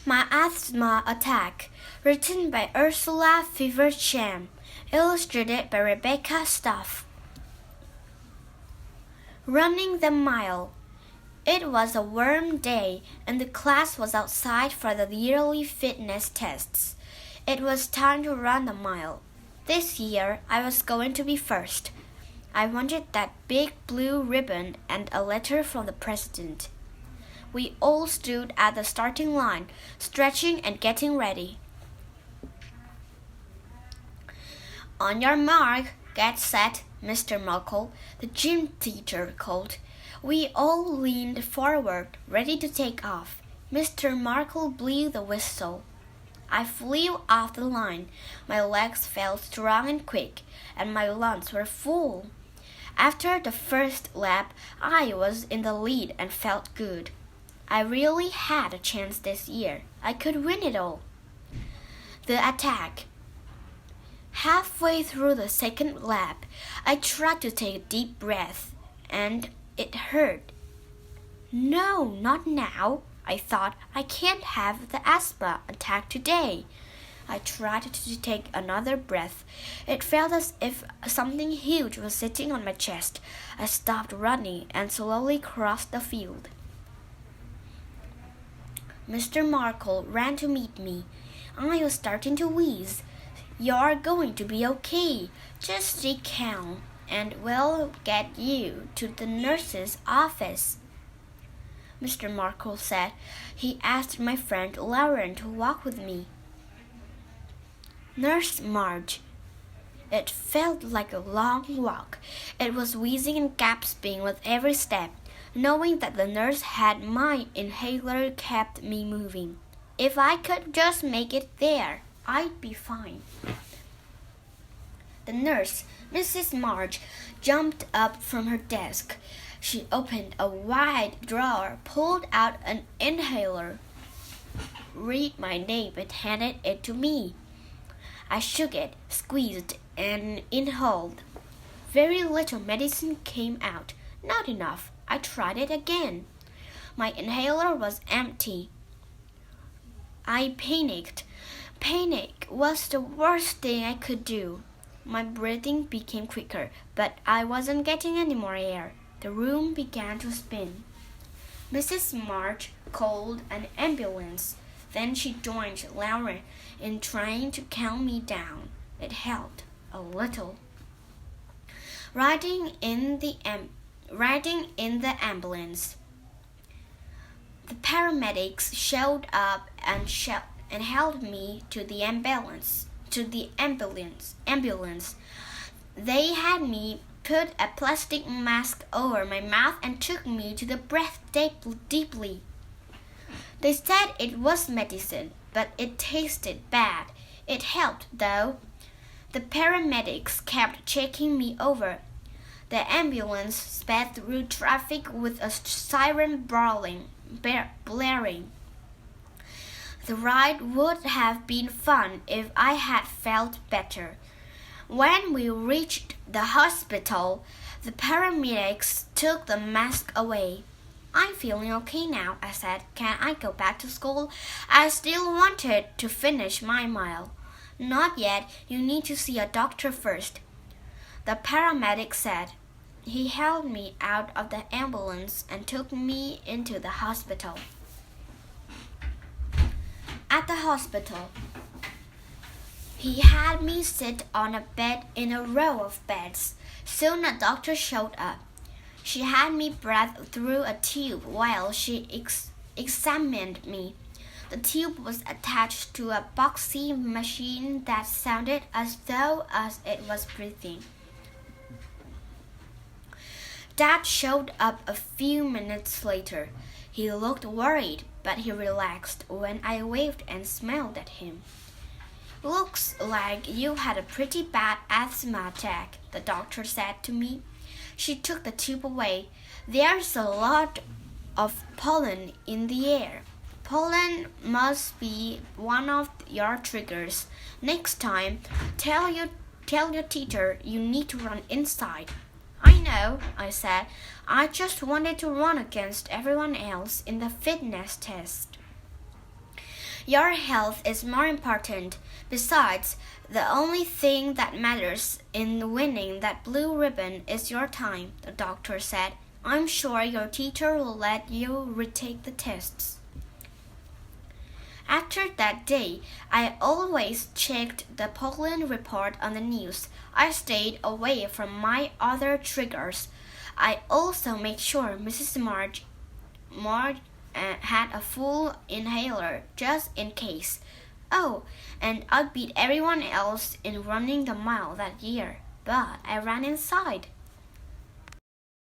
My Asthma Attack, written by Ursula Feversham, illustrated by Rebecca Stuff. Running the mile. It was a warm day, and the class was outside for the yearly fitness tests. It was time to run the mile. This year, I was going to be first. I wanted that big blue ribbon and a letter from the president. We all stood at the starting line, stretching and getting ready. On your mark, get set, Mr. Markle, the gym teacher called. We all leaned forward, ready to take off. Mr. Markle blew the whistle. I flew off the line. My legs felt strong and quick, and my lungs were full. After the first lap, I was in the lead and felt good. I really had a chance this year. I could win it all. The attack. Halfway through the second lap, I tried to take a deep breath, and it hurt. No, not now, I thought. I can't have the asthma attack today. I tried to take another breath. It felt as if something huge was sitting on my chest. I stopped running and slowly crossed the field. Mr. Markle ran to meet me. I was starting to wheeze. You're going to be okay. Just stay calm, and we'll get you to the nurse's office, Mr. Markle said. He asked my friend Lauren to walk with me. Nurse Marge. It felt like a long walk. It was wheezing and gasping with every step. Knowing that the nurse had my inhaler kept me moving. If I could just make it there, I'd be fine. The nurse, Mrs. Marge, jumped up from her desk. She opened a wide drawer, pulled out an inhaler, read my name, and handed it to me. I shook it, squeezed, and inhaled. Very little medicine came out. Not enough. I tried it again. My inhaler was empty. I panicked. Panic was the worst thing I could do. My breathing became quicker, but I wasn't getting any more air. The room began to spin. Mrs. March called an ambulance. Then she joined Lauren in trying to calm me down. It helped a little. Riding in the ambulance. The paramedics showed up and held me to the ambulance. They had me put a plastic mask over my mouth and took me to the breath deeply. They said it was medicine, but it tasted bad. It helped, though. The paramedics kept checking me over. The ambulance sped through traffic with a siren blaring. The ride would have been fun if I had felt better. When we reached the hospital, the paramedics took the mask away. I'm feeling okay now, I said. Can I go back to school? I still wanted to finish my mile. Not yet. You need to see a doctor first, the paramedic said. He held me out of the ambulance and took me into the hospital. At the hospital, he had me sit on a bed in a row of beds. Soon a doctor showed up. She had me breathe through a tube while she examined me. The tube was attached to a boxy machine that sounded as though it was breathing. Dad showed up a few minutes later. He looked worried, but he relaxed when I waved and smiled at him. Looks like you had a pretty bad asthma attack, the doctor said to me. She took the tube away. There's a lot of pollen in the air. Pollen must be one of your triggers. Next time, tell your teacher you need to run inside. I know, I said. I just wanted to run against everyone else in the fitness test. Your health is more important. Besides, the only thing that matters in winning that blue ribbon is your time, the doctor said. I'm sure your teacher will let you retake the tests. After that day, I always checked the pollen report on the news. I stayed away from my other triggers. I also made sure Mrs. Marge had a full inhaler just in case. Oh, and I beat everyone else in running the mile that year, but I ran inside.